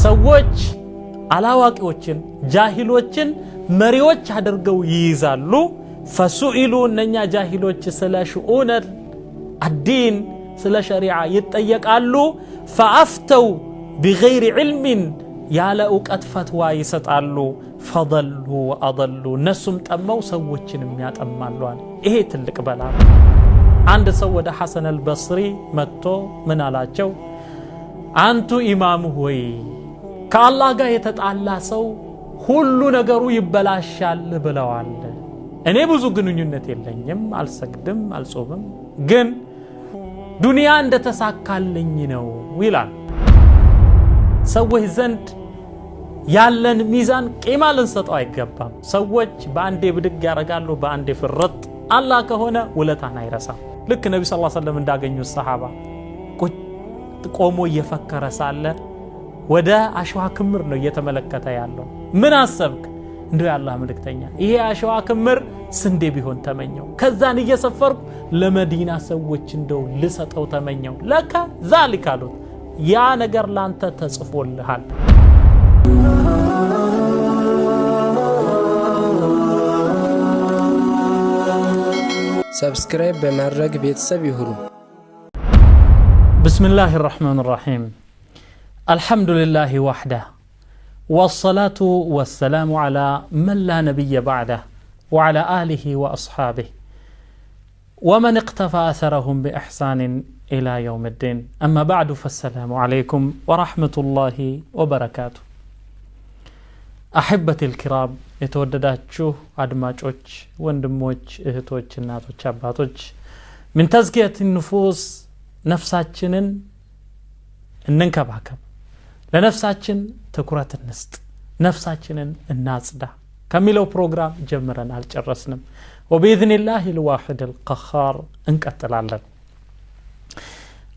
ሰዎች አላዋቂዎችን ጃሂሎችን መሪዎች አድርገው ይይዛሉ فسئلوا እነኛ ጃሂሎች ስለ شؤون الدين ስለ ሸሪዓ ይጠየቃሉ فافتوا بغير علم ያለ ዕውቀት ፈትዋ ይሰጣሉ فضلوا واضلوا ነሱም ጠመው ሰዎችንም ያጠማሉ ይሄ ትልቅ በላ አንድ ሰው ወደ ሐሰን አልበስሪ መጥቶ ምን አላቸው አንቱ ኢማሙ ሆይ ከአላህ ጋር የተጣላ ሰው ሁሉ ነገሩ ይበላሻል ብለዋል እኔ ብዙ ግንኙነት የለኝም አልሰግድም አልጾምም ግን ዱንያ እንደተሳካልኝ ነው ይላል ሰዎች ዘንድ ያለን ሚዛን ቂማ ልንሰጠው አይገባም ሰዎች በአንዴ ብድግ ያረጋሉ በአንዴ ፍርጥ አላህ ከሆነ ውለታን አይረሳም ልክ ነብዩ ሰለላሁ ዐለይሂ ወሰለም እንዳገኙ ሰሃባ ቆሞ እየፈከረ ሳለ ወደ አሸዋ ክምር ነው እየተመለከተ ያለው ምን አሰብክ እንደው ያላህ መልእክተኛ ይሄ አሸዋ ክምር ስንዴ ቢሆን ተመኘው ከዛን እየሰፈርኩ ለመዲና ሰዎች እንደው ልሰጠው ተመኘው ለካ ذلك አሉት ያ ነገር ላንተ ተጽፎልሃል ሰብስክራይብ በማድረግ ቤተሰብ ይሁኑ بسم الله الرحمن الرحيم الحمد لله وحده والصلاة والسلام على من لا نبي بعده وعلى آله وأصحابه ومن اقتفى أثرهم بإحسان إلى يوم الدين أما بعد فالسلام عليكم ورحمة الله وبركاته أحبتي الكرام يتودداتشو أدماجوش وندموش إهتوش الناتوش أباتوش من تزكية النفوس نفساتشنن እንንከባከብ ለነፍሳችን ትኩረት እንስጥ ነፍሳችንን እናጽዳ ከሚለው ፕሮግራም ጀምረን አልጨረስንም وباذن الله الواحد القهار እንቀጥላለን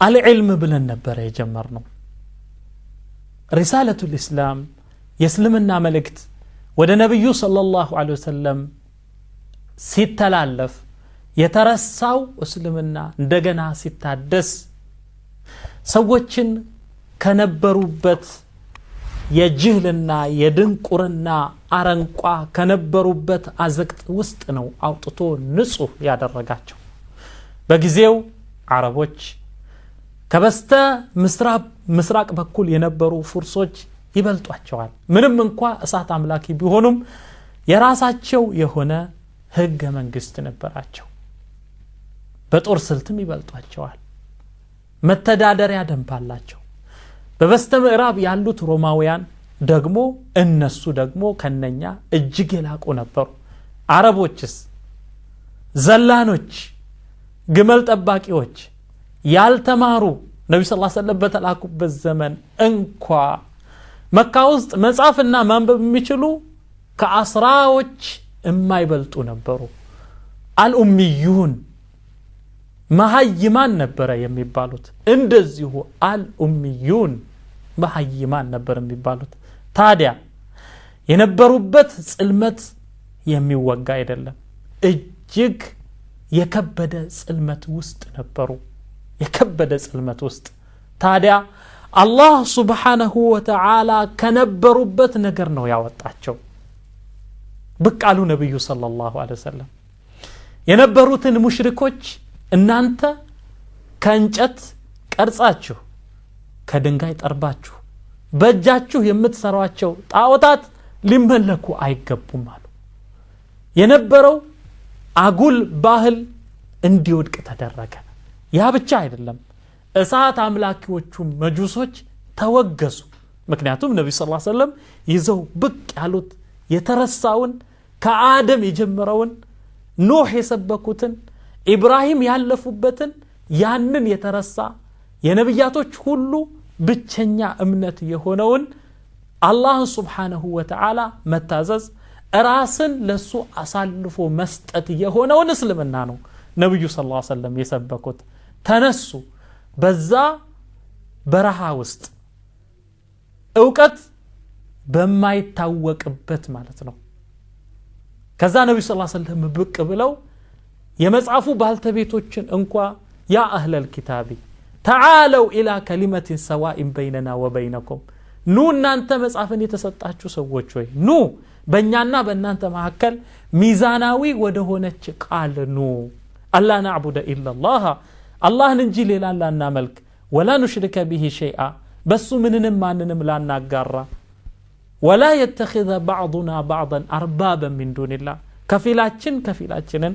العلم ብለን ነበር የጀመርነው رسالة الإسلام የእስልምና መልእክት ወደ ነብዩ ሰለላሁ ዐለይሂ ወሰለም ሲተላለፍ የተረሳው እስልምና እንደገና ሲታደስ ሰዎችን ከነበሩበት የጅህልና የድንቁርና አረንቋ ከነበሩበት አዘቅት ውስጥ ነው አውጥቶ ንጹህ ያደረጋቸው በጊዜው አረቦች ከበስተ ምስራቅ በኩል የነበሩ ፉርሶች ይበልጧቸዋል ምንም እንኳን እሳት አምላኪ ቢሆኑም የራሳቸው የሆነ ህገ መንግስት ነበራቸው በጦር ስልትም ይበልጧቸዋል መተዳደሪያ ደንብ አላቸው በበስተ ምዕራብ ያሉት ሮማውያን ደግሞ እነሱ ደግሞ ከነኛ እጅግ የላቁ ነበሩ አረቦችስ ዘላኖች ግመል ጠባቂዎች ያልተማሩ ነብዩ ሰለላሁ ዐለይሂ ወሰለም በተላኩበት ዘመን እንኳ መካ ውስጥ መጻፍና ማንበብ የሚችሉ ከአስራዎች የማይበልጡ ነበሩ አልኡሚዩን መሃይማን ነበረ የሚባሉት እንደዚሁ አልኡሚዩን መሃይማን ነበር የሚባሉት ታዲያ የነበሩበት ጽልመት የሚወጋ አይደለም እጅግ የከበደ ጽልመት ውስጥ ነበሩ የከበደ ጽልመት ውስጥ ታዲያ አላህ Subhanahu Wa Ta'ala ከነበሩበት ነገር ነው ያወጣቸው በቃሉ ነብዩ ሰለላሁ ዐለይሂ ወሰለም የነበሩትን ሙሽሪኮች እናንተ ከእንጨት ቀርጻችሁ ከድንጋይ ጠርባችሁ በእጃችሁ የምትሰሯቸው ጣዖታት ሊመለኩ አይገቡም አሉ የነበረው አጉል ባህል እንዲወድቅ ተደረገ ያ ብቻ አይደለም እሳት አምላኪዎቹ መጁሶች ተወገዙ ምክንያቱም ነብዩ ሰለላሁ ዐለይሂ ወሰለም ይዘው ብቅ ያሉት የተረሳውን ከአደም የጀመረውን ኖህ የሰበኩትን ኢብራሂም ያለፉበትን ያንን የተረሳ የነብያቶች ሁሉ ብቸኛ እምነት የሆነውን አላህ Subhanahu Wa Ta'ala መታዘዝ ራስን ለሱ አሳልፎ መስጠት የሆነውን እስልምና ነው ነብዩ ሰለላሁ ዐለይሂ ወሰለም የሰበኩት ተነሱ በዛ በረሃ ውስጥ ዕውቀት በማይታወቅበት ማለት ነው ከዛ ነብዩ ሰለላሁ ዐለይሂ ወሰለም ብቅ ብለው የመጽሐፉ ባልተቤቶችን እንኳ ያ አህለል ኪታቢ تعالوا الى كلمه سواء بيننا وبينكم ኑ እናንተ መጻፍን የተሰጣችሁ ሰዎች ሆይ ኑ በእኛና በእናንተ መካከል ሚዛናዊ ወደ ሆነች ቃል ኑ አላ ነዕቡደ ኢላላህ አላህን እንጂ ሌላን ላናመልክ ወላ ንሽሪከ ቢሂ ሸይአ በሱ ምንንም ማንንም ላናጋራ ወላ يتخذ بعضنا بعضا اربابا من دون الله ከፊላችንን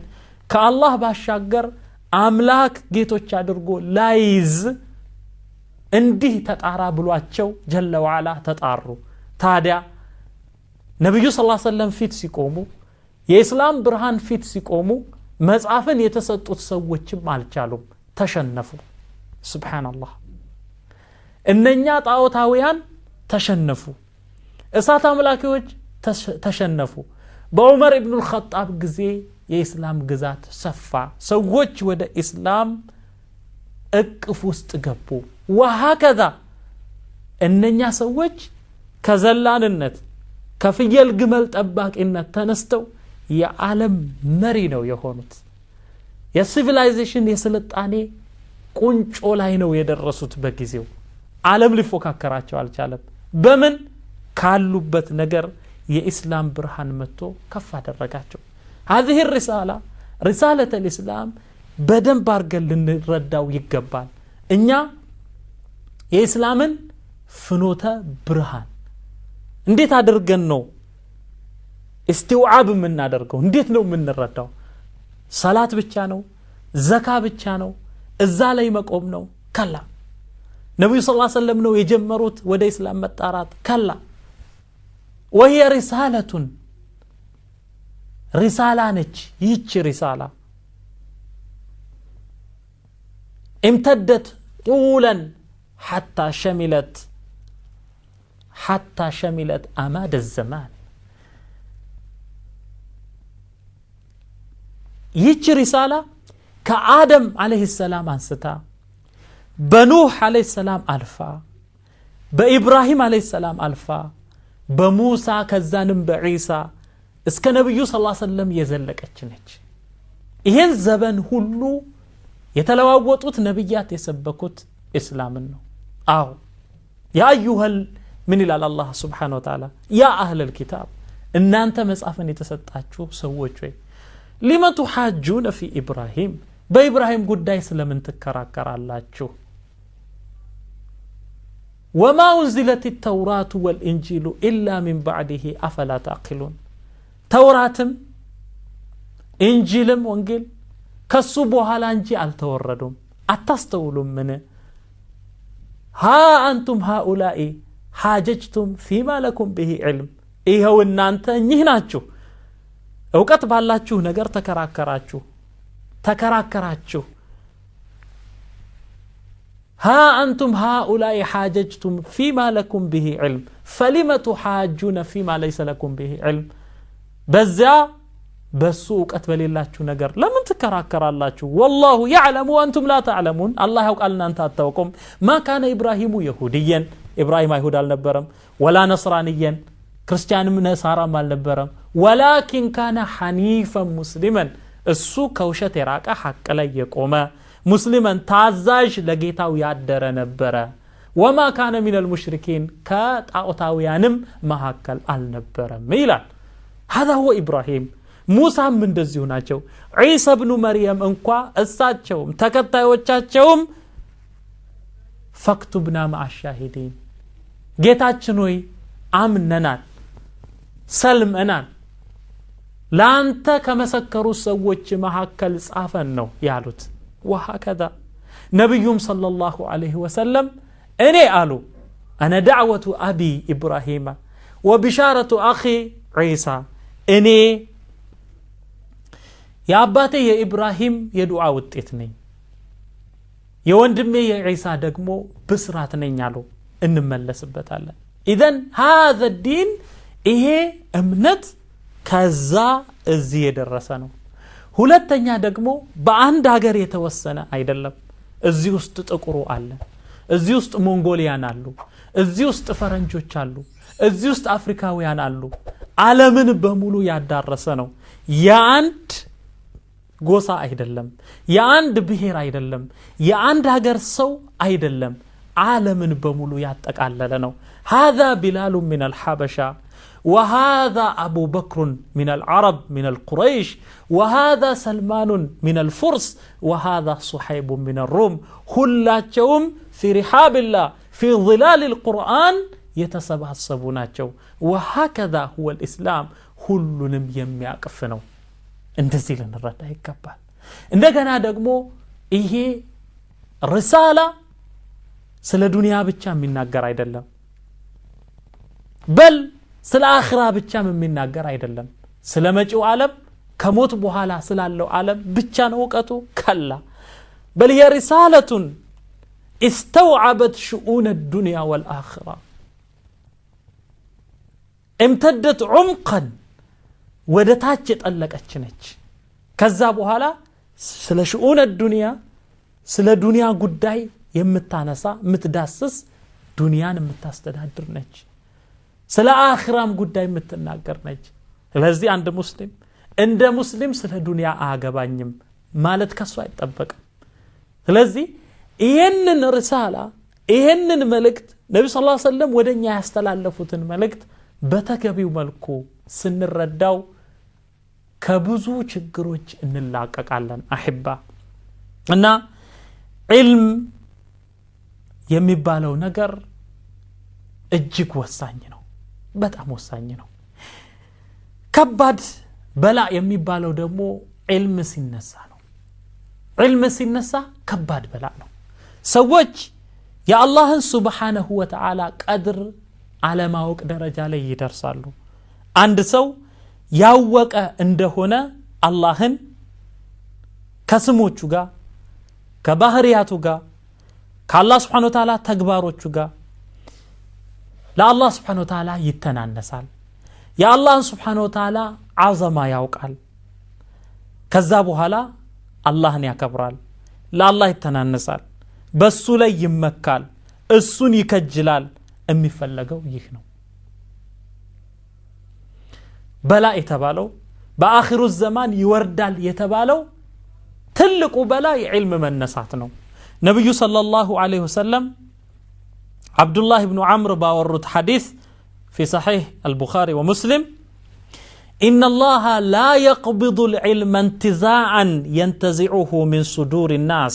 ከአላህ ባሻገር አምላክ ጌቶች አድርጎ ላይዝ እንዲህ ተጣራ ብሏቸው ጀለ ወዓላ ተጣሩ ታዲያ ነብዩ ሰለላሁ ዐለይሂ ወሰለም ፊት ሲቆሙ የኢስላም ብርሃን ፊት ሲቆሙ መጻፍን የተሰጡት ሰዎችም አልቻሉም ተሸነፉ ሱብሃንአላህ እነኛ ጣዖታውያን ተሸነፉ እሳት አምላኪዎች ተሸነፉ በዑመር ኢብኑ አልኸጣብ ጊዜ የኢስላም ግዛት ሰፋ ሰዎች ወደ ኢስላም እቅፍ ውስጥ ገቡ ወሃከዛ እነኛ ሰዎች ከዘላንነት ከፍየል ግመል ጠባቂነት ተነስተው የዓለም መሪ ነው የሆኑት የሲቪላይዜሽን የስልጣኔ ቁንጮ ላይ ነው የደረሱት በጊዜው ዓለም ሊፎካከራቸው አልቻለም በምን ካሉበት ነገር የኢስላም ብርሃን መጥቶ ከፍ አደረጋቸው هذه الرسالة رسالة الإسلام بدن بارغل لنرداو يقبال إنيا የኢስላምን ፍኖተ ብርሃን እንዴት አድርገን ነው استوعاب የምናደርገው እንዴት ነው የምንረዳው ሰላት ብቻ ነው ዘካ ብቻ ነው እዛ ላይ መቆም ነው ከላ ነብዩ ሰለላሁ ዐለይሂ ወሰለም ነው የጀመሩት ወደ ኢስላም መጣራት ከላ وهي رسالة رسالة ነች ይህች رسالة امتدت طولا حتى شملت أماد الزمان ይህች رسالة كآدم عليه السلام አንስታ በኑህ عليه السلام አልፋ በኢብራሂም عليه السلام አልፋ በሙሳ ከዛንም በኢሳ እስከ ነብዩ ሰለላሁ ዐለይሂ ወሰለም የዘለቀች ነች ይሄን ዘመን ሁሉ የተለዋወጡት ነብያት የሰበኩት እስላምን ነው አው ያ አዩሃል ምን ይላል አላህ Subhanahu Wa Ta'ala ያ አህለል ኪታብ እናንተ መጻፍን የተሰጣችሁ ሰዎች ወይ ሊመቱ ሐጁነ ፊ ኢብራሂም በኢብራሂም ጉዳይ ስለምን ተከራከራላችሁ وما أنزلت التوراة والإنجيل إلا من بعده أفلا تعقلون توراتم إنجيلم وانجيل كسبوها لانجي التوردم أتستولون منه ها أنتم هؤلاء حاججتم فيما لكم به علم إيه هو النانت نهناتشو أوقات بالاتشو نجر تكراكراتشو ها أنتم هؤلاء حاججتم فيما لكم به علم فلم تحاجون فيما ليس لكم به علم بزا بسوق أتبل الله نجر لمن تكراكر الله والله يعلم وأنتم لا تعلمون الله يقولنا أنت أتوكم ما كان إبراهيم يهوديا إبراهيم يهود النبرم ولا نصرانيا كريستيان من نصارى مال نبرم ولكن كان حنيفا مسلما السوق وشت راك حق لا يقوم مسلما تعزاج لقيتاو يعدر نبرا وما كان من المشركين كاطاويانم مهكل النبرا ميلان هذا هو إبراهيم موسى من دزيو ናቸው عيسى ابن مريم እንኳን እሳቸውም ተከታዮቻቸውም فاكتبنا مع الشاهدين ጌታችን ሆይ አምነናል ሰልመናል ላንተ ከመሰከሩ ሰዎች መሐከል ጻፈን ነው ያሉት وهكذا نبيهم صلى الله عليه وسلم اني قالوا انا دعوه ابي ابراهيم وبشاره اخي عيسى اني يا اباتي يا ابراهيم يدعاء ውጤት ነኝ የወንድሜ የኢሳ ደግሞ ብስራት ነኝ አሉ እንመለስበታለን اذا هذا الدين ይሄ እምነት ከዛ እዚህ የደረሰ ነው ሁለተኛ ደግሞ በአንድ ሀገር የተወሰነ አይደለም እዚህ ውስጥ ጥቁሩ አለ እዚህ ውስጥ ሞንጎሊያን አሉ እዚህ ውስጥ ፈረንጆች አሉ እዚህ ውስጥ አፍሪካውያን አሉ ዓለምን በሙሉ ያዳረሰ ነው የአንድ ጎሳ አይደለም የአንድ ብሔር አይደለም የአንድ ሀገር ሰው አይደለም ዓለምን በሙሉ ያጠቃለለ ነው هذا بلال من الحبشة وهذا أبو بكر من العرب من القريش وهذا سلمان من الفرس وهذا صحيب من الروم ሁላቸውም في رحاب الله في ظلال القرآن የተሰባሰቡናቸው وهكذا هو الإسلام ሁሉንም የሚያቅፍ ነው እንደዚህ ልንረዳ ይገባል እንደገና ደግሞ ይሄ ሪሳላ ስለ ዱንያ ብቻ የሚናገር አይደለም በል ስለ አኺራ ብቻም የሚናገር አይደለም ስለ መጪው ዓለም ከሞት በኋላ ስላለው ዓለም ብቻ ነው ወቀቱ ከላ بل هي رسالة استوعبت شؤون الدنيا والآخرة امتدت عمقا ودتاچ ጠለቀች ነች ከዛ በኋላ ስለ شؤون الدنيا ስለ ዱንያ ጉዳይ የምታነሳ የምትዳስስ ዱንያን የምታስተዳድር ነች ስለ አኺራም ጉዳይ የምትናገር ነች ስለዚህ አንድ ሙስሊም እንደ ሙስሊም ስለ ዱንያ አያገባኝም ማለት ከሱ አይጠበቅም ስለዚህ ይሄንን ሪሳላ ይሄንን መልእክት ነብዩ ሰለላሁ ዐለይሂ ወሰለም ወደኛ ያስተላለፉትን መልእክት በተገቢው መልኩ ስንረዳው ከብዙ ችግሮች እንላቀቃለን አህባ እና ዒልም የሚባለው ነገር እጅግ ወሳኝ ነው በጣም ወሳኝ ነው ከባድ በላ የሚባለው ደግሞ ዒልም ሲነሳ ነው ዒልም ሲነሳ ከባድ በላ ነው ሰዎች የአላህን ሱብሓነሁ ወተዓላ ቀድር አለማወቅ ደረጃ ላይ ይደርሳሉ አንድ ሰው ያወቀ እንደሆነ አላህን ከስሞቹ ጋር ከባህሪያቱ ጋር ከአላህ Subhanahu Wa Ta'ala ተግባሮቹ ጋር ለአላህ Subhanahu Wa Ta'ala ይተናነሳል የአላህን Subhanahu Wa Ta'ala አዘማ ያውቃል ከዛ በኋላ አላህን ያከብራል ለአላህ ይተናነሳል በሱ ላይ ይመካል እሱን ይከጅላል የሚፈልገው ይህ ነው በላ የተባለው በአኺሩ ዘማን ይወርዳል የተባለው ትልቁ በላ የዒልም መነሳት ነው ነብዩ ሰለላሁ ዐለይሂ ወሰለም አብዱላህ ኢብኑ ዐምር ባወሩት ሐዲስ في صحيح البخاري ومسلم إن الله لا يقبض العلم انتزاعا ينتزعه من صدور الناس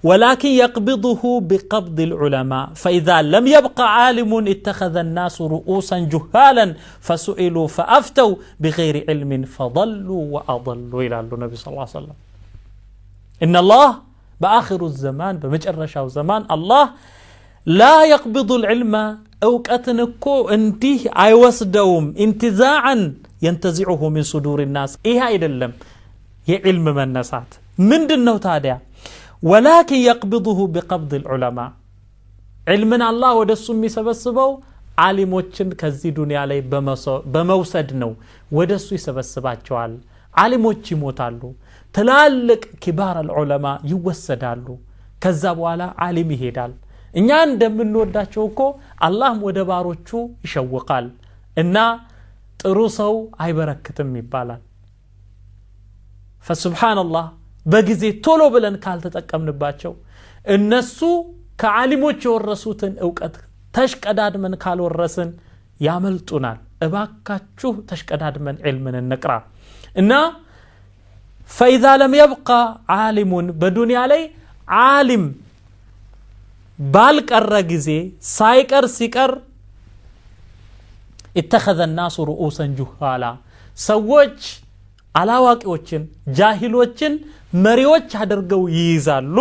ولكن يقبضه بقبض العلماء فإذا لم يبق عالم اتخذ الناس رؤوسا جهالا فسئلوا فأفتوا بغير علم فضلوا وأضلوا إلى النبي صلى الله عليه وسلم إن الله بآخر الزمان بمجرشة زمان الله لا يقبض العلم أوقاتنكو انتيه أيوسدوم انتزاعا ينتزعه من صدور الناس إيه አይደለም የዕልም መነሳት ምንድነው ታዲያ ولكن يقبضه بقبض العلماء علمን አላህ ወደሱ የሚሰበስበው ዓሊሞችን ከዚህ ዱንያ ላይ በመውሰድ ነው ወደሱ ይሰበስባቸዋል ዓሊሞች ይሞታሉ ትላልቅ ኪባር العلماء ይወሰዳሉ ከዛ በኋላ ዓሊም ይሄዳል እኛ እንደምንወዳቸው እኮ አላህም ወደ ባሮቹ ይሸውቃል እና ጥሩ ሰው አይበረክትም ይባላል فسبحان الله በጊዜ ቶሎ ብለን ካልተጠቀምንባቸው እነሱ ከዓሊሞች የወረሱትን ዕውቀት ተሽቀዳድመን ካልወረስን ያመልጡናል እባካችሁ ተሽቀዳድመን ዒልምን እንቅራ እና فإذا لم يبقى عالم በዱንያ ላይ ዓሊም ባልቀረ ጊዜ ሳይቀር ሲቀር اتخذ الناس رؤوسا جهالا ሰዎች አላዋቂዎችን ጃሂሎችን መሪዎች አድርገው ይይዛሉ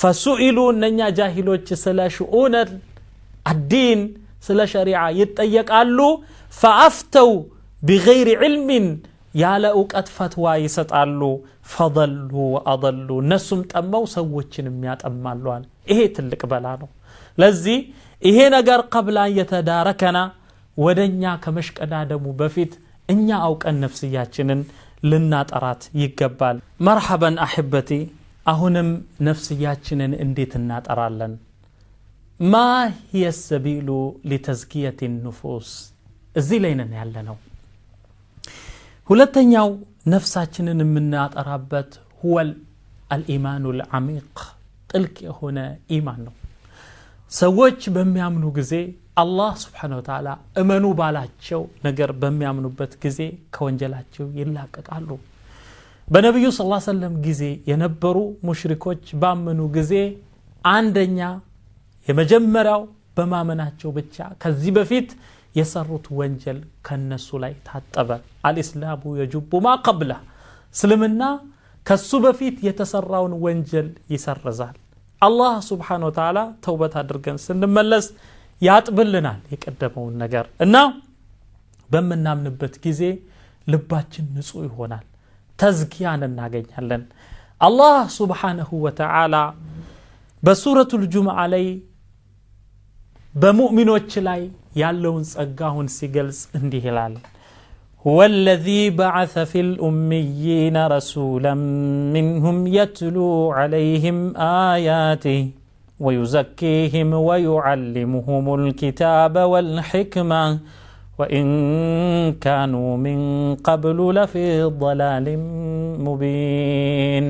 فسئلوا እነኛ ጃሂሎች ስለ شؤون الدين ስለ ሸሪዓ ይጠየቃሉ فافتوا بغير علم ያለ ዕውቀት ፈትዋ ይሰጣሉ فضلوا واضلوا እነሱም ጠመው ሰዎችን የሚያጠማሉ ይሄ ትልቅ በላ ነው ለዚህ ይሄ ነገር قبل ان يتداركنا ወደኛ ከመሽቀዳደሙ በፊት እኛ አውቀን ነፍስያችንን ልናጠራት ይገባል مرحبا احبتي አሁንም ነፍስያችንን እንዴት እናጠራለን ما هي السبيل لتزكية النفوس እዚህ ላይ ነን ያለነው ሁለተኛው ነፍሳችንን የምናጠራበት هو الايمان العميق ጥልቅ የሆነ ኢማን ነው ሰዎች በሚያምኑ ጊዜ አላህ Subhanahu Wa Ta'ala እመኑ ባላቸው ነገር በሚያምኑበት ጊዜ ከወንጀላቸው ይላቀቃሉ በነብዩ ሰለላሁ ዐለይሂ ወሰለም ጊዜ የነበሩ ሙሽሪኮች ባመኑ ጊዜ አንደኛ የመጀመሪያው በማመናቸው ብቻ ከዚህ በፊት የሰሩት ወንጀል ከነሱ ላይ ታጠበ አልኢስላሙ የጁቡ ማ ቀብለ እስልምና ከሱ በፊት የተሰራውን ወንጀል ይሰርዛል አላህ Subhanahu Wa Ta'ala ተውበት አድርገን ስንመለስ ያጥብልናል የቀደመውን ነገር እና በመናምንበት ጊዜ ልባችን ንጹህ ይሆናል ተዝኪያን እናገኛለን አላህ Subhanahu Wa Ta'ala በሱረቱል ጁሙዓ ላይ በሙእሚኖች ላይ ያለውን ጸጋውን ሲገልጽ እንዲህ ይላል هو الذي بعث في الأميين رسولا منهم يتلو عليهم آياته ويزكيهم ويعلمهم الكتاب والحكمة وإن كانوا من قبل لفي ضلال مبين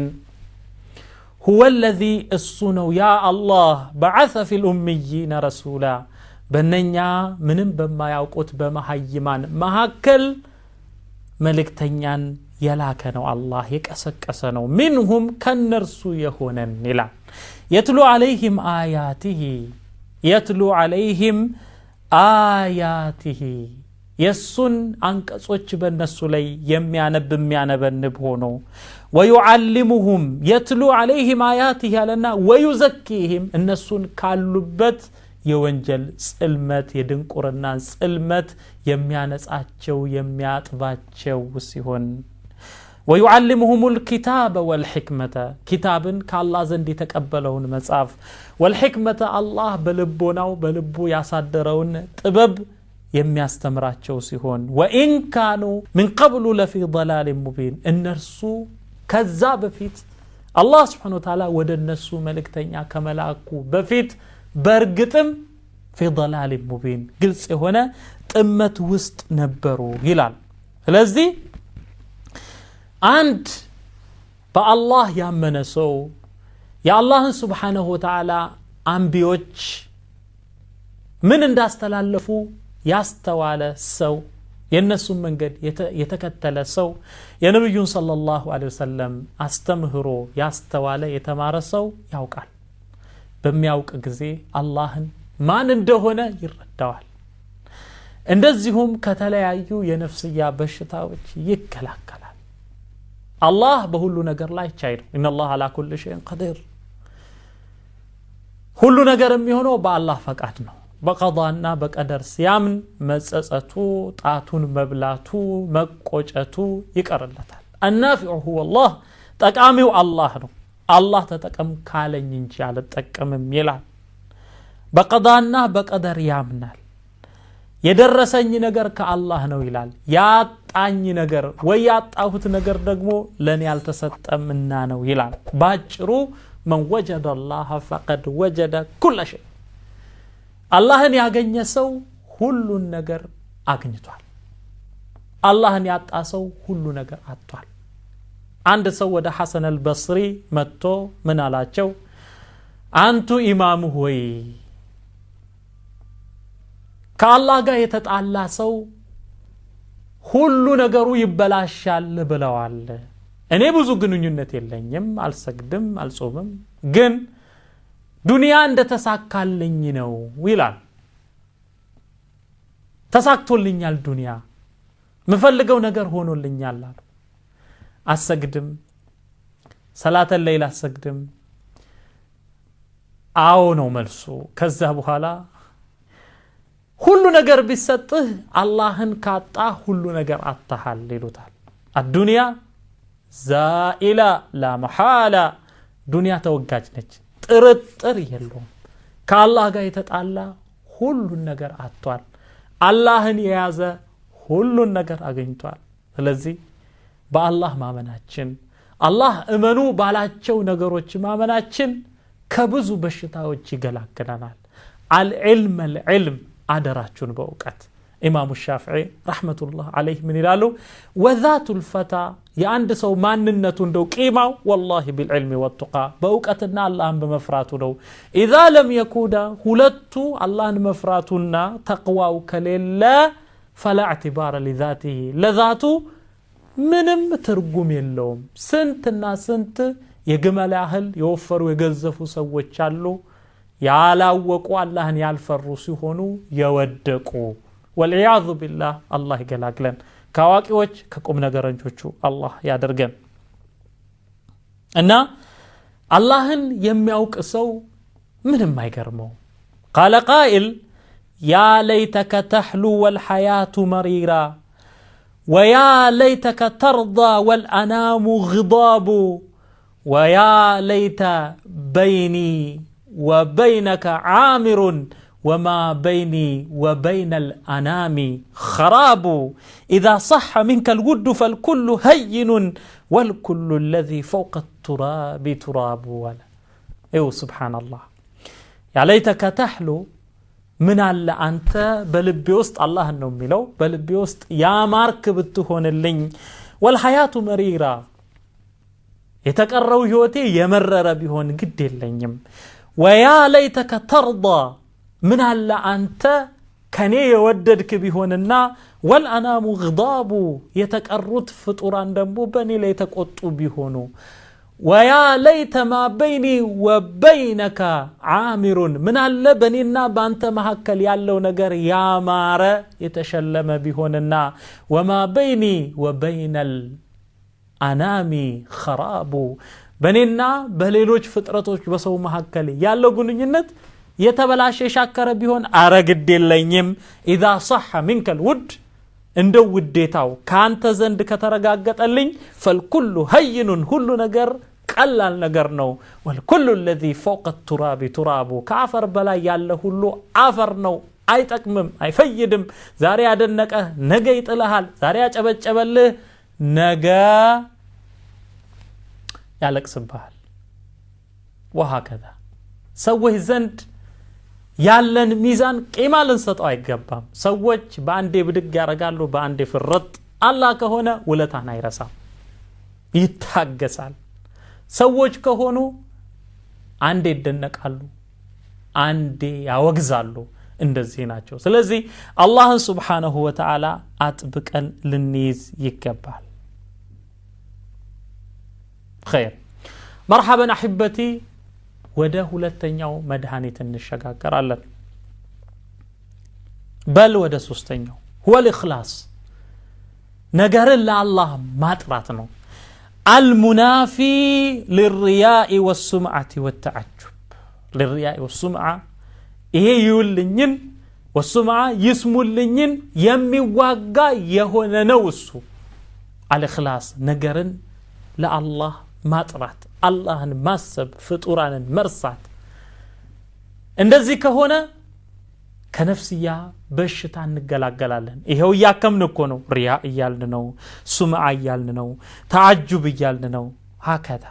هو الذي الصنو يا الله بعث في الأميين رسولا بننيا منن بما يوقت بما حيمان مهكل ملكتنيان يلاكنو الله يكسكسنو منهم كنرسو يهونن يلا يتلو عليهم آياته يسن አንቀጾች በእነሱ ላይ የሚያነብብ ሆኖ ويعلمهم يتلو عليهم آياته ያለና ويزكيهم እነሱን ካሉበት የወንጀል ጽልመት የድንቁርና ጽልመት የሚያነጻቸው የሚያጥባቸው ሲሆን ويعلمهم الكتاب والحكمة كتابا كالله زند يتقبلون مصاف والحكمة الله بلبوناو بلبو يصدرون طبب የሚያስተምራቸው ሲሆን وان كانوا من قبل لفي ضلال مبين እነርሱ ከዛ በፊት አላህ Subhanahu Wa Ta'ala ወደ እነሱ መልእክተኛ ከመላኩ በፊት በርግጥም في ضلال مبين ግልጽ የሆነ ጥመት ውስጥ ነበሩ ይላል ስለዚህ አንድ በአላህ ያመነ ሰው የአላህን Subhanahu Wa Ta'ala አንቢዮች ምን እንዳስተላለፉ ያስተዋለ ሰው የነሱ መንገድ የተከተለ ሰው የነብዩን ሰለላሁ ዐለይሂ ወሰለም አስተምህሮ ያስተዋለ የተማረ ሰው ያውቃል በሚያውቅ ጊዜ አላህን ማን እንደሆነ ይረዳዋል እንደዚሁም ከተለያዩ የነፍስያ በሽታዎች ይከላከላል الله بهولو نجر لا يشاير إن الله على كل شيء قدير هولو نجر ميهونو بالله فقعدنا بقضانا بقدر سيامن مسأتو طاعتون مبلاتو مقوجتو يقرلتال النافع هو الله تقاميو الله ነው الله ተጠቀም ካለኝ እንጂ አልተጠቀምም ይላል በቀዳና በቀደር ያምናል የደረሰኝ ነገር ከአላህ ነው ይላል ያጣኝ ነገር ወይ ያጣሁት ነገር ደግሞ ለኔ ያልተሰጠምና ነው ይላል ባጭሩ من وجد الله فقد وجد كل شيء አላህን ያገኘ ሰው ሁሉን ነገር አግኝቷል አላህን ያጣ ሰው ሁሉ ነገር አጥቷል አንድ ሰው ወደ ሐሰን አልበስሪ መጥቶ ምን አላቸው አንቱ ኢማሙ ሆይ ከአላህ ጋር የተጣላ ሰው ሁሉ ነገሩ ይበላሻል ብለዋል እኔ ብዙ ግንኙነት የለኝም አልሰግድም አልጾምም ግን ዱንያ እንደተሳካልኝ ነው ይላል ተሳክቶልኛል ዱንያ ምፈልገው ነገር ሆኖልኛል አለ አሰግድም ሰላተ ለይል አሰግድም አዎ ነው መልሱ ከዛ በኋላ ሁሉ ነገር ቢሰጥህ አላህን ካጣ ሁሉ ነገር አጣሃል ይሉታል አዱንያ ዛኢላ ላ መሐላ ዱንያ ተወጋጅ ነች ጥርጥር የለውም ከአላህ ጋር የተጣላ ሁሉ ነገር አጥቷል አላህን የያዘ ሁሉ ነገር አገኝቷል ስለዚህ በአላህ ማመናችን አላህ እመኑ ባላቸው ነገሮች ማመናችን ከብዙ በሽታዎች ይገላግለናል العلم አደራችሁን በእውቀት ኢማሙ ሻፊዒ ረሕመቱላህ ዐለይህ ምን ይላሉ ወዛቱል ፈታ የአንድ ሰው ማንነቱ እንደው ቂማው ወላሂ ቢልዕልሚ ወቱቃ በእውቀትና አላህን በመፍራቱ ነው ኢዛ ለም የኩዳ ሁለቱ አላህን መፍራቱና ተቅዋው ከሌለ ፈላ እዕትባረ ሊዛቲሂ ለዛቱ ምንም ትርጉም የለውም ስንትና ስንት የግመል ያህል የወፈሩ የገዘፉ ሰዎች አሉ ያላወቁ አላህን ያልፈሩ ሲሆኑ የወደቁ ወልዒያዙ ቢላህ አላህ ይገላግለን ከአዋቂዎች ከቁም ነገረኞቹ አላህ ያደርገን እና አላህን የሚያውቅ ሰው ምንም አይገርመው ቃለ ቃኢል ያ ለይተከ ተሕሉ ወልሐያቱ መሪራ ወያ ለይተከ ተርዳ ወልአናሙ ግዳቡ ወያ ለይተ በይኒ وبينك عامر وما بيني وبين الأنام خراب إذا صح منك الود فالكل هين والكل الذي فوق التراب تراب ولا ايو سبحان الله يا ليتك تحلو من على أنت بلبي وسط الله النومي لو بلبي وسط يا مارك بتهون اللين والحياة مريرة يتكرروا هوتي يمرر بهون قد اللين ويا ليتك ترضى من على أنت كني يوددك بهوننا والأنام غضاب يتكررت فطوران دمو بني ليتك أطو بهونو ويا ليت ما بيني وبينك عامر من على بنينا بانت محكل يالو نجر يا مار يتشلم بهوننا وما بيني وبين الأنام خراب በኔና በሌሎች ፍጥረቶች በሰው መሐከል ያለው ግንኙነት የተበላሸ ሻከረ ቢሆን አረግድ የለኝም اذا صح منك الود እንደ ውዴታው ካንተ ዘንድ ከተረጋገጠልኝ فالكل هين ሁሉ ነገር ቀላል ነገር ነው والكل الذي فوق التراب تراب ከአፈር በላይ ያለ ሁሉ አፈር ነው አይጠቅምም አይፈይድም ዛሬ ያደነቀ ነገ ይጥልሃል ዛሬ ያጨበጨበልህ ነገ ያለቅስብሃል وهكذا ሰዎች ዘንድ ያለን ሚዛን ቂማ ልንሰጠው አይገባም ሰዎች በአንዴ ብድግ ያረጋሉ በአንዴ ፍርጥ አላህ ከሆነ ውለታን አይረሳም ይታገሳል ሰዎች ከሆኑ አንዴ ይደነቃሉ አንዴ ያወግዛሉ እንደዚህ ናቸው ስለዚህ አላህ Subhanahu Wa Ta'ala አጥብቀን ልንይዝ ይገባል خير مرحبا احبتي ወደ ሁለተኛው መድኃኒት እንሸጋገራለን በል ወደ ሶስተኛው هو الاخلاص ነገርን ለአላህ ማጥራት ነው المنافي للرياء والسمعه والتعجب للرياء والسمعه ይሄ ይውልኝን والسمعه ይስሙልኝን የሚዋጋ የሆነ ነው እሱ الاخلاص ነገርን ለአላህ ማጥራት አላህን ማሰብ ፍጡራንን መርሳት እንደዚህ ከሆነ ከነፍስያ በሽታ እንገላገላለን ይሄው ያከምን እኮ ነው ሪያ ይያልን ነው ሱምዓ ይያልን ነው ተዓጅብ ይያልን ነው هكذا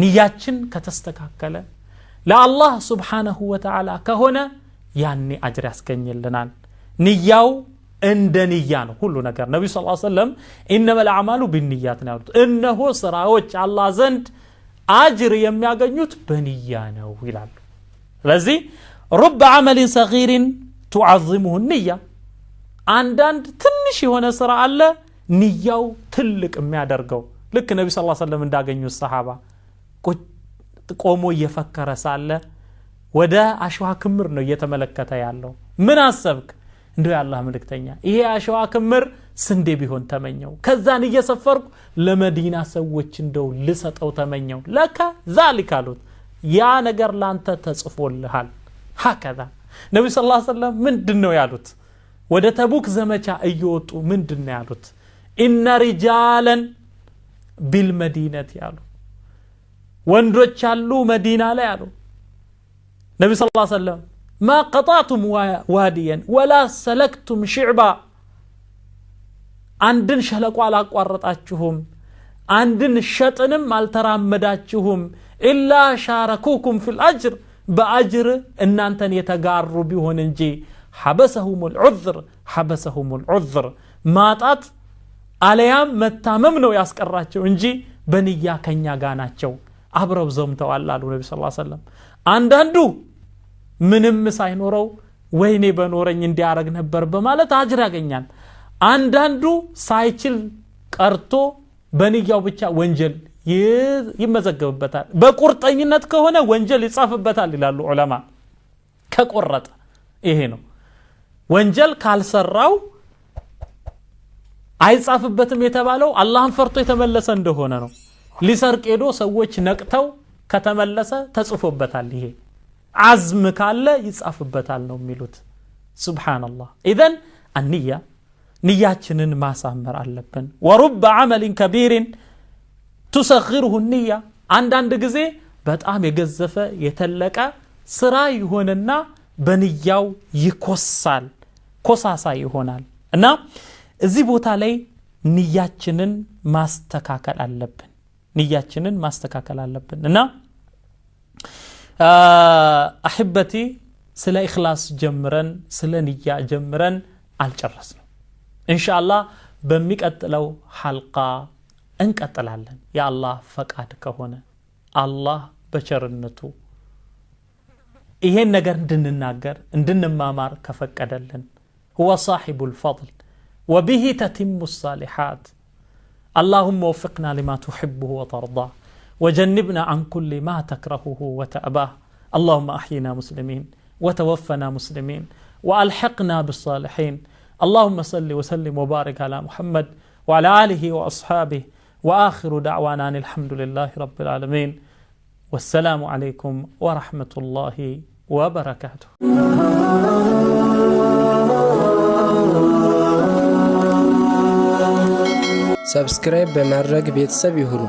ንያችን ከተስተካከለ ለአላህ Subhanahu Wa Ta'ala ከሆነ ያኔ አጅር ያስገኝልናል ንያው እንደ ንያ ነው ሁሉ ነገር ነብዩ ሰለላሁ ዐለይሂ ወሰለም ኢንማ الأعمال بالنيات ነው እነሆ ስራዎች አላህ ዘንድ አጅር የሚያገኙት በንያ ነው ይላሉ ስለዚህ رب عمل صغير تعظمه النية አንዳንድ ትንሽ የሆነ ስራ አለ ንያው ትልቅ የሚያደርገው ልክ ነብዩ ሰለላሁ ዐለይሂ ወሰለም እንዳገኙት ሰሃባ ቆሞ እየፈከረ ሳለ ወደ አሽዋ ክምር ነው እየተመለከተ ያለው ምን አሰብክ እንደው ያላህ መልእክተኛ ይሄ አሽዋ ክምር ስንዴ ቢሆን ተመኘው ከዛን እየሰፈርኩ ለመዲና ሰዎች እንደው ልሰጠው ተመኘው ለካ ذلك አሉት ያ ነገር ላንተ ተጽፎልሃል هكذا ነብዩ ሰለላሁ ዐለይሂ ወሰለም ምንድነው ያሉት ወደ ተቡክ ዘመቻ እየወጡ ምንድነው ያሉት ኢነ ሪጃላን ቢልመዲነቲ ያሉ ወንዶች አሉ መዲና ላይ አሉ ነብዩ ሰለላሁ ዐለይሂ ወሰለም ما قطعتم واديا ولا سلكتم شعبا عندن شلقوا على قرطاچهم عندن شطنم الترامداچهم الا شاركوكم في الاجر باجر እናንተን የተጋሩ ቢሆን እንጂ حبسهم العذر ማጣት አለያም መታመም ነው ያስቀራቸው እንጂ በንያ ከኛ ጋር ናቸው አብረው ዘምተዋል አሉ ነብዩ ሰለላሁ ዐለይሂ ወሰለም አንዳንዱ ምንም ሳይኖረው ወይኔ በኖረኝ እንዲያረግ ነበር በማለት አጅር ያገኛል አንዳንዱ ሳይችል ቀርቶ በንያው ብቻ ወንጀል ይመዘገብበታል በቁርጠኝነት ከሆነ ወንጀል ይጻፍበታል ይላሉ ዑለማ ከቆረጠ ይሄ ነው ወንጀል ካልሰራው አይጻፍበትም የተባለው አላህን ፈርቶ የተመለሰ እንደሆነ ነው ሊሰርቅ ሄዶ ሰዎች ነቅተው ከተመለሰ ተጽፎበታል ይሄ عزم ካለ ይጻፍበታል ነው የሚሉት ሱብሃንአላህ ኢዘን አንያ ንያችንን ማሳመር አለብን ወሩብ عمل كبير تصغره النيه አንዳንድ ጊዜ በጣም የገዘፈ የተለቀ ስራ ይሆንና በንያው ይኮሳል ኮሳሳ ይሆናል እና እዚህ ቦታ ላይ ንያችንን ማስተካከል አለብን እና احبتي سلا اخلاص جمرن سلا نيا جمرن አልጨረስንም ኢንሻአላህ በሚቀጥለው حلقه እንቀጥላለን ያ አላህ ፈቃድ ከሆነ አላህ በቸርነቱ ይሄን ነገር እንድንናገር እንድንማማር ከፈቀደልን هو صاحب الفضل وبه تتم الصالحات اللهم وفقنا لما تحبه وترضاه وجنبنا عن كل ما تكرهه وتأباه اللهم أحينا مسلمين وتوفنا مسلمين وألحقنا بالصالحين اللهم صل وسلم وبارك على محمد وعلى آله وأصحابه وآخر دعوانا الحمد لله رب العالمين والسلام عليكم ورحمة الله وبركاته سبسكرايب بمرق بيتساب يهرو